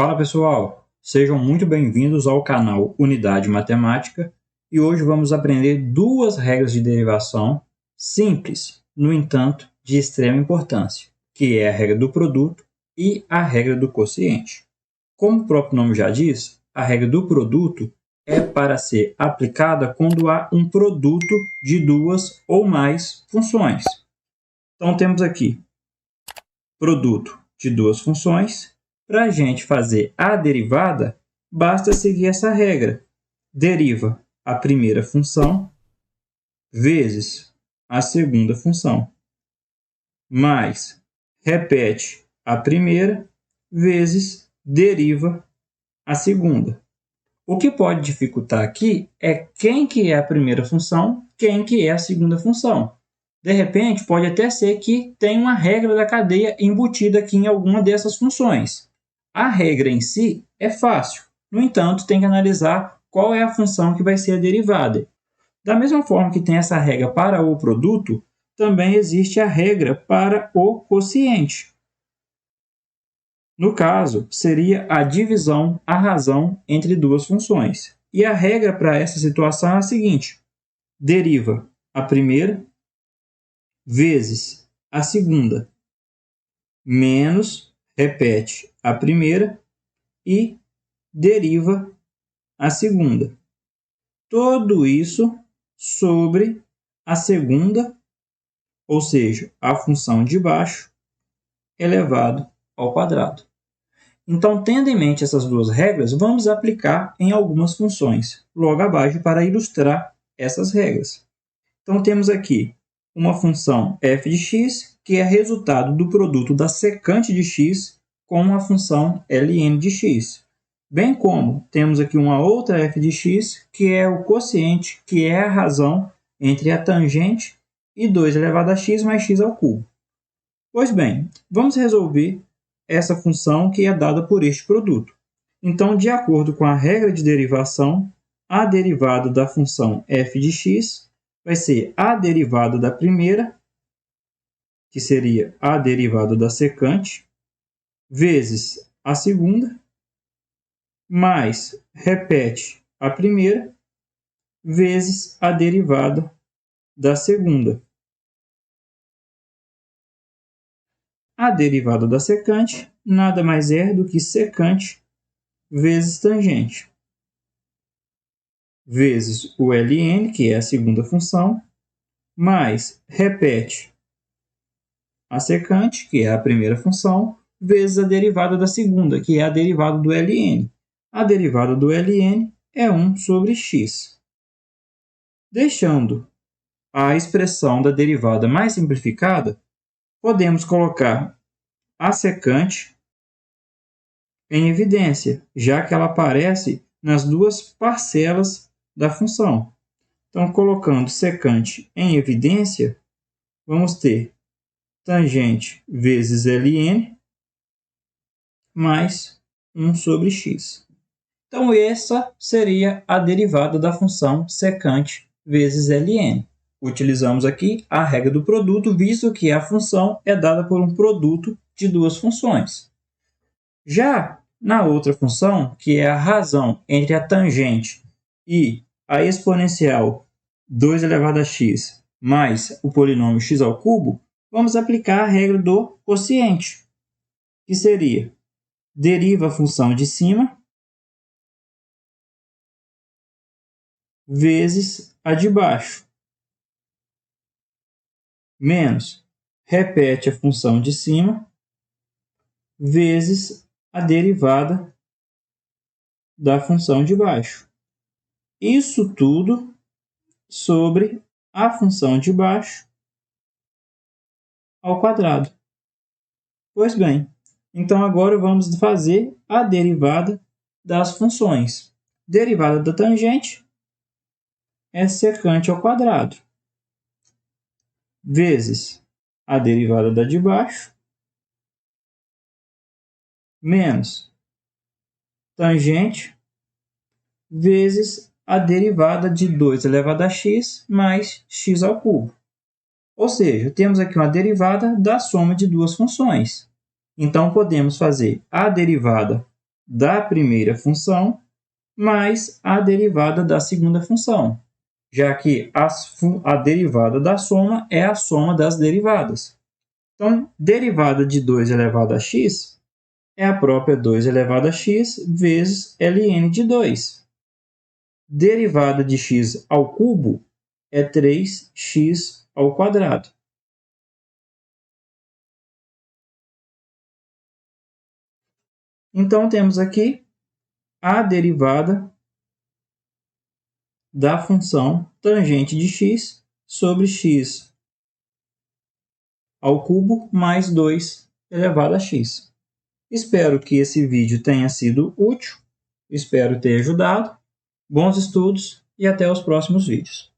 Fala pessoal, sejam muito bem-vindos ao canal Unidade Matemática e hoje vamos aprender duas regras de derivação simples, no entanto, de extrema importância, que é a regra do produto e a regra do quociente. Como o próprio nome já diz, a regra do produto é para ser aplicada quando há um produto de duas ou mais funções. Então temos aqui produto de duas funções. Para a gente fazer a derivada, basta seguir essa regra. Deriva a primeira função vezes a segunda função, mais repete a primeira vezes deriva a segunda. O que pode dificultar aqui é quem que é a primeira função, quem que é a segunda função. De repente, pode até ser que tenha uma regra da cadeia embutida aqui em alguma dessas funções. A regra em si é fácil, no entanto, tem que analisar qual é a função que vai ser a derivada. Da mesma forma que tem essa regra para o produto, também existe a regra para o quociente. No caso, seria a divisão à razão entre duas funções. E a regra para essa situação é a seguinte: deriva a primeira vezes a segunda, menos repete a primeira e deriva a segunda. Tudo isso sobre a segunda, ou seja, a função de baixo, elevado ao quadrado. Então, tendo em mente essas duas regras, vamos aplicar em algumas funções, logo abaixo, para ilustrar essas regras. Então, temos aqui uma função f de x, que é resultado do produto da secante de x com a função ln de x. Bem como temos aqui uma outra f de x, que é o quociente, que é a razão entre a tangente e 2 elevado a x mais x ao cubo. Pois bem, vamos resolver essa função que é dada por este produto. Então, de acordo com a regra de derivação, a derivada da função f de x vai ser a derivada da primeira, que seria a derivada da secante, vezes a segunda, mais repete a primeira, vezes a derivada da segunda. A derivada da secante nada mais é do que secante vezes tangente, vezes o ln, que é a segunda função, mais repete a secante, que é a primeira função, vezes a derivada da segunda, que é a derivada do ln. A derivada do ln é 1 sobre x. Deixando a expressão da derivada mais simplificada, podemos colocar a secante em evidência, já que ela aparece nas duas parcelas da função. Então, colocando secante em evidência, vamos ter tangente vezes ln mais 1 sobre x. Então, essa seria a derivada da função secante vezes ln. Utilizamos aqui a regra do produto, visto que a função é dada por um produto de duas funções. Já na outra função, que é a razão entre a tangente e a exponencial 2 elevado a x mais o polinômio x ao cubo, vamos aplicar a regra do quociente, que seria deriva a função de cima vezes a de baixo, menos repete a função de cima vezes a derivada da função de baixo. Isso tudo sobre a função de baixo ao quadrado. Pois bem, então agora vamos fazer a derivada das funções. Derivada da tangente é secante ao quadrado, vezes a derivada da de baixo, menos tangente, vezes a derivada de 2 elevado a x mais x ao cubo. Ou seja, temos aqui uma derivada da soma de duas funções. Então, podemos fazer a derivada da primeira função mais a derivada da segunda função, já que a derivada da soma é a soma das derivadas. Então, derivada de 2 elevado a x é a própria 2 elevado a x vezes ln de 2. Derivada de x ao cubo é 3x ao quadrado. Então, temos aqui a derivada da função tangente de x sobre x ao cubo mais 2 elevado a x. Espero que esse vídeo tenha sido útil, espero ter ajudado. Bons estudos e até os próximos vídeos.